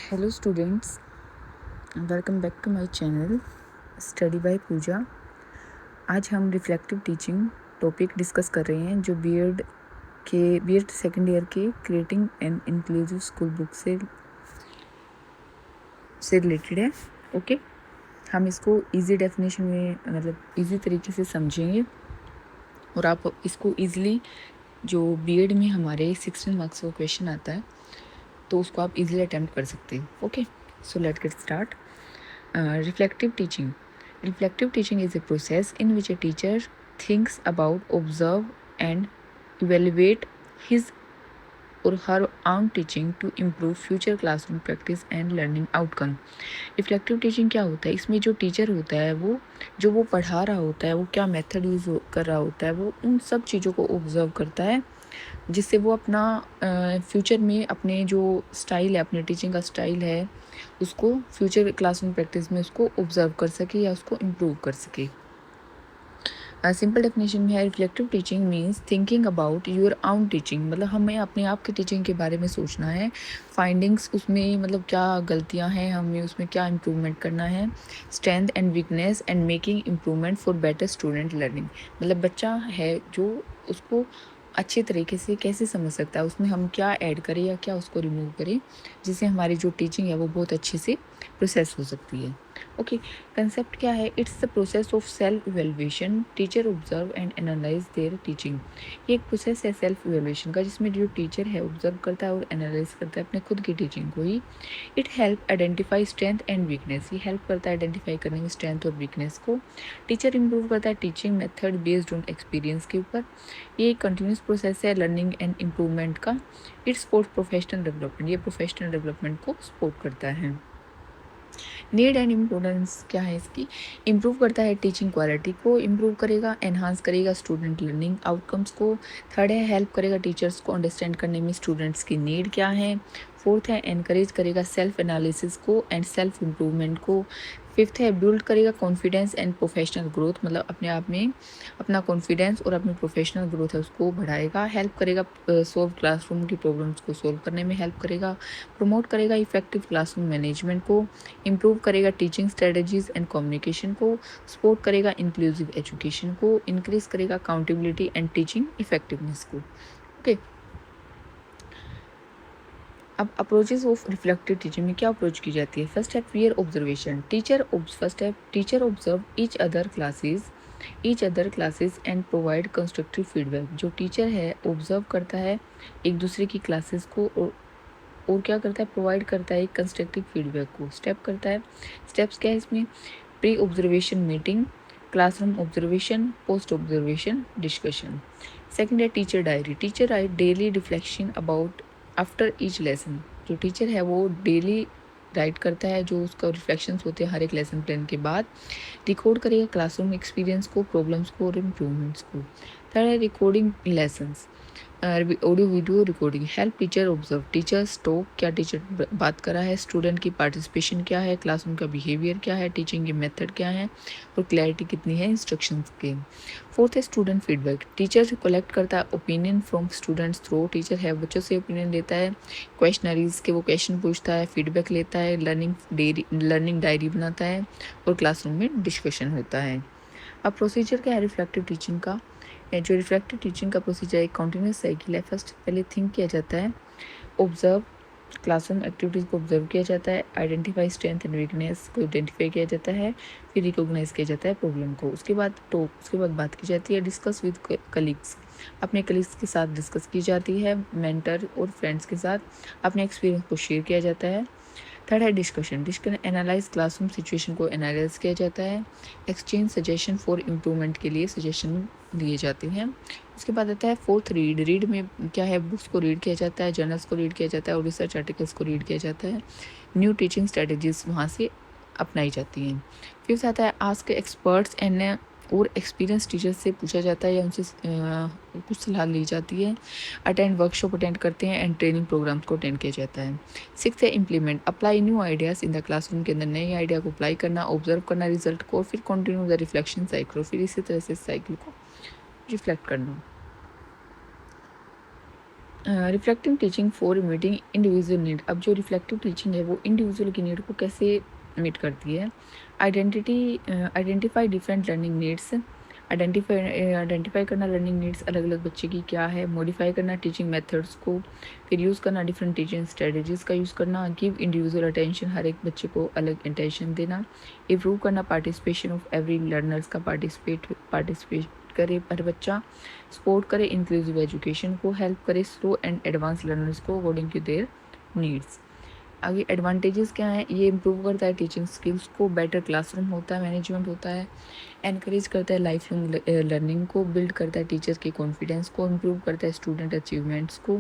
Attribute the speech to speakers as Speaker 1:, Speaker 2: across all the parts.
Speaker 1: Hello students, welcome back to my channel study by Pooja. आज हम reflective teaching topic discuss कर रहे हैं जो बीएड सेकेंड ईयर के creating and inclusive school book से रिलेटेड है। ओके, हम इसको इजी डेफिनेशन में मतलब इजी तरीके से समझेंगे और आप इसको इजीली जो बीएड में हमारे 16 मार्क्स का क्वेश्चन आता है तो उसको आप इजीली अटेम्प्ट कर सकते हैं। Okay, so let's get start. Reflective teaching. Reflective teaching is a process in which a teacher thinks about, observe, and evaluate his or her own teaching to improve future classroom practice and learning outcome. Reflective teaching क्या होता है? इसमें जो teacher होता है वो जो वो पढ़ा रहा होता है वो क्या मेथड यूज़ कर रहा होता है वो उन सब चीज़ों को ऑब्जर्व करता है जिससे वो अपना फ्यूचर में अपने जो स्टाइल है, अपने टीचिंग का स्टाइल है, उसको फ्यूचर क्लासरूम प्रैक्टिस में उसको ऑब्जर्व कर सके या उसको इम्प्रूव कर सके। सिंपल डेफिनेशन में है, reflective teaching means thinking about your आउन टीचिंग, मतलब हमें अपने आप की टीचिंग के बारे में सोचना है। फाइंडिंग्स उसमें मतलब क्या गलतियां हैं, हमें उसमें क्या इम्प्रूवमेंट करना है। Strength and weakness and making improvement for better student learning, मतलब बच्चा है जो उसको अच्छे तरीके से कैसे समझ सकता है, उसमें हम क्या ऐड करें या क्या उसको रिमूव करें जिससे हमारी जो टीचिंग है वो बहुत अच्छे से प्रोसेस हो सकती है। ओके, कंसेप्ट क्या है? It's the process of self evaluation, teacher observe and analyse there teaching. ये एक प्रोसेस है सेल्फ इवेल्युएशन का जिसमें जो टीचर है ऑब्जर्व करता है और एनालाइज करता है अपने खुद की टीचिंग को ही। It help identify strength and weakness, ये हेल्प करता है आइडेंटिफाई करने में स्ट्रेंथ और वीकनेस को। टीचर इंप्रूव करता है teaching method based on experience के ऊपर। ये एक कंटिन्यूस प्रोसेस है लर्निंग एंड इम्प्रूवमेंट का। इट सपोर्ट प्रोफेशनल डेवलपमेंट, ये प्रोफेशनल डेवलपमेंट को सपोर्ट करता है। नीड एंड इम्पोर्टेंस क्या है इसकी? इम्प्रूव करता है टीचिंग क्वालिटी को, इम्प्रूव करेगा, एनहांस करेगा स्टूडेंट लर्निंग आउटकम्स को। थर्ड है हेल्प करेगा टीचर्स को अंडरस्टैंड करने में स्टूडेंट्स की नीड क्या है। फोर्थ है एनकरेज करेगा सेल्फ एनालिसिस को एंड सेल्फ इम्प्रूवमेंट को। फिफ्थ है बिल्ड करेगा कॉन्फिडेंस एंड प्रोफेशनल ग्रोथ, मतलब अपने आप में अपना कॉन्फिडेंस और अपनी प्रोफेशनल ग्रोथ है उसको बढ़ाएगा। हेल्प करेगा सोल्व क्लासरूम की प्रॉब्लम्स को सोल्व करने में हेल्प करेगा। प्रमोट करेगा इफेक्टिव क्लासरूम मैनेजमेंट को। इम्प्रूव करेगा टीचिंग स्ट्रेटजीज एंड कम्युनिकेशन को। सपोर्ट करेगा इंक्लूसिव एजुकेशन को। इंक्रीज करेगा अकाउंटेबिलिटी एंड टीचिंग इफेक्टिवनेस को। ओके, अब अप्रोचेस ऑफ रिफ्लेक्टिव टीचिंग में क्या अप्रोच की जाती है? फर्स्ट है पीयर ऑब्जर्वेशन। फर्स्ट है teacher observe each other classes and provide constructive feedback. जो टीचर है ऑब्जर्व करता है एक दूसरे की क्लासेस को और क्या करता है? प्रोवाइड करता है एक कंस्ट्रक्टिव फीडबैक को। स्टेप्स क्या है इसमें? Pre observation meeting, classroom observation, post observation discussion. Second है teacher diary. Teacher write daily reflection about after each lesson. जो टीचर है वो डेली राइट करता है जो उसका रिफ्लेक्शंस होते हैं हर एक लेसन प्लान के बाद। रिकॉर्ड करेगा क्लासरूम एक्सपीरियंस को, प्रॉब्लम्स को और इम्प्रूवमेंट्स को। थर्ड है recording lessons, audio video recording. Help teacher observe, teachers talk, क्या टीचर बात कर रहा है, स्टूडेंट की पार्टिसिपेशन क्या है, क्लासरूम का बिहेवियर क्या है, टीचिंग के मेथड क्या है और क्लैरिटी कितनी है इंस्ट्रक्शंस के। फोर्थ है स्टूडेंट फीडबैक। टीचर से कलेक्ट करता है opinion from students through. Teacher है बच्चों से ओपिनियन लेता है, क्वेश्चनरीज के वो क्वेश्चन पूछता है, फीडबैक लेता है, लर्निंग डायरी बनाता है और क्लासरूम में डिस्कशन होता है। अब प्रोसीजर क्या है रिफ्लेक्टिव टीचिंग का? जो रिफ्लेक्टिव टीचिंग का प्रोसीजर एक कंटिन्यूस साइकिल है। फर्स्ट पहले थिंक किया जाता है, ऑब्जर्व क्लासरूम एक्टिविटीज़ को ऑब्जर्व किया जाता है, आइडेंटिफाई स्ट्रेंथ एंड वीकनेस को आइडेंटिफाई किया जाता है, फिर रिकॉग्नाइज किया जाता है प्रॉब्लम को। उसके बाद बात की जाती है, डिस्कस विद कलीग्स, अपने कलीग्स के साथ डिस्कस की जाती है, मेंटर और फ्रेंड्स के साथ अपने एक्सपीरियंस को शेयर किया जाता है। थर्ड है डिस्कशन एनालाइज क्लासरूम सिचुएशन को एनालाइज किया जाता है, एक्सचेंज सजेशन फॉर इम्प्रूवमेंट के लिए सजेशन दिए जाते हैं। उसके बाद आता है फोर्थ रीड में क्या है? बुक्स को रीड किया जाता है, जर्नल्स को रीड किया जाता है और रिसर्च आर्टिकल्स को रीड किया जाता है। न्यू टीचिंग स्ट्रेटजीज वहाँ से अपनाई जाती हैं। फिर आता है आस्क एक्सपर्ट्स एंड और एक्सपीरियंस टीचर से पूछा जाता है या उनसे कुछ सलाह ली जाती है। वर्कशॉप अटेंड करते हैं एंड ट्रेनिंग प्रोग्राम्स को अटेंड किया जाता है। सिक्स है implement, apply new ideas in the classroom के अंदर नए आइडिया को अप्लाई करना, ऑब्जर्व करना रिजल्ट को, फिर कंटिन्यू द रिफ्लेक्शन साइकिल, फिर इसी तरह से साइकिल को रिफ्लेक्ट करना। Reflective teaching for meeting individual need. अब जो रिफ्लेक्टिव टीचिंग है वो इंडिविजुअल की नीड को कैसे मीट करती है। Identify different learning needs. Identify करना लर्निंग नीड्स अलग अलग बच्चे की क्या है। मॉडिफाई करना टीचिंग मेथड्स को। फिर यूज़ करना डिफरेंट टीचिंग स्ट्रेटजीज़ का यूज़ करना। गिव इंडिविजुअल अटेंशन, हर एक बच्चे को अलग अटेंशन देना। इम्प्रूव करना पार्टिसिपेशन ऑफ एवरी लर्नर्स का पार्टिसिपेट करे हर बच्चा। सपोर्ट करे इंक्लूसिव एजुकेशन को। हेल्प करे स्लो एंड एडवांस लर्नर्स को अकॉर्डिंग टू देयर नीड्स। आगे एडवांटेजेस क्या हैं। ये इम्प्रूव करता है टीचिंग स्किल्स को। बेटर क्लासरूम होता है, मैनेजमेंट होता है। एनकरेज करता है लाइफ लॉन्ग लर्निंग को। बिल्ड करता है टीचर्स के कॉन्फिडेंस को। इम्प्रूव करता है स्टूडेंट अचीवमेंट्स को।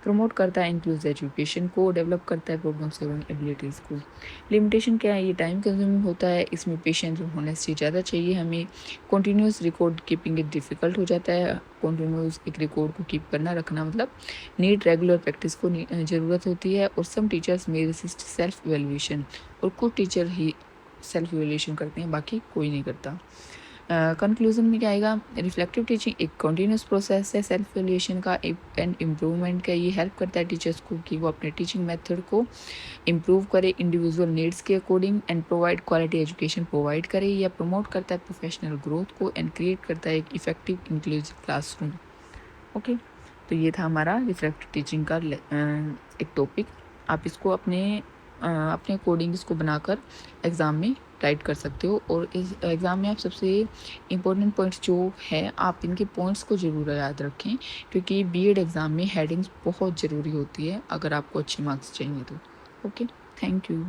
Speaker 1: प्रमोट करता है इंक्लूसिव एजुकेशन को। डेवलप करता है प्रॉब्लम सॉल्विंग एबिलिटीज़ को। लिमिटेशन क्या है। ये टाइम कंज्यूमिंग होता है, इसमें पेशेंस और होनेस्टी ज़्यादा चाहिए हमें। Continuous record keeping it difficult हो जाता है। कॉन्टीन्यूस एक रिकॉर्ड को कीप करना रखना मतलब नीड रेगुलर प्रैक्टिस को ज़रूरत होती है। और सम टीचर्स में रेसिस्ट सेल्फ एवेल्यूशन, और कुछ टीचर ही सेल्फ एवेल्यूशन करते हैं, बाकी कोई नहीं करता। कंक्लूजन में क्या आएगा। रिफ्लेक्टिव टीचिंग एक कंटिन्यूस प्रोसेस है सेल्फ एवेल्यूशन का एंड इम्प्रूवमेंट का। ये हेल्प करता है टीचर्स को कि वो अपने टीचिंग मेथड को इम्प्रूव करे इंडिविजुअल नीड्स के according and provide quality education provide करे। या प्रमोट करता है प्रोफेशनल ग्रोथ को एंड क्रिएट करता है एक इफेक्टिव इंक्लूसिव क्लासरूम। ओके, तो ये था हमारा रिफ्लेक्टिव टीचिंग का एक टॉपिक। आप इसको अपने अकॉर्डिंग इसको बनाकर एग्ज़ाम में राइट कर सकते हो। और इस एग्ज़ाम में आप सबसे इम्पोर्टेंट पॉइंट्स जो है आप इनके पॉइंट्स को ज़रूर याद रखें, क्योंकि बीएड एग्ज़ाम में हेडिंग्स बहुत ज़रूरी होती है अगर आपको अच्छे मार्क्स चाहिए तो। Okay, thank you.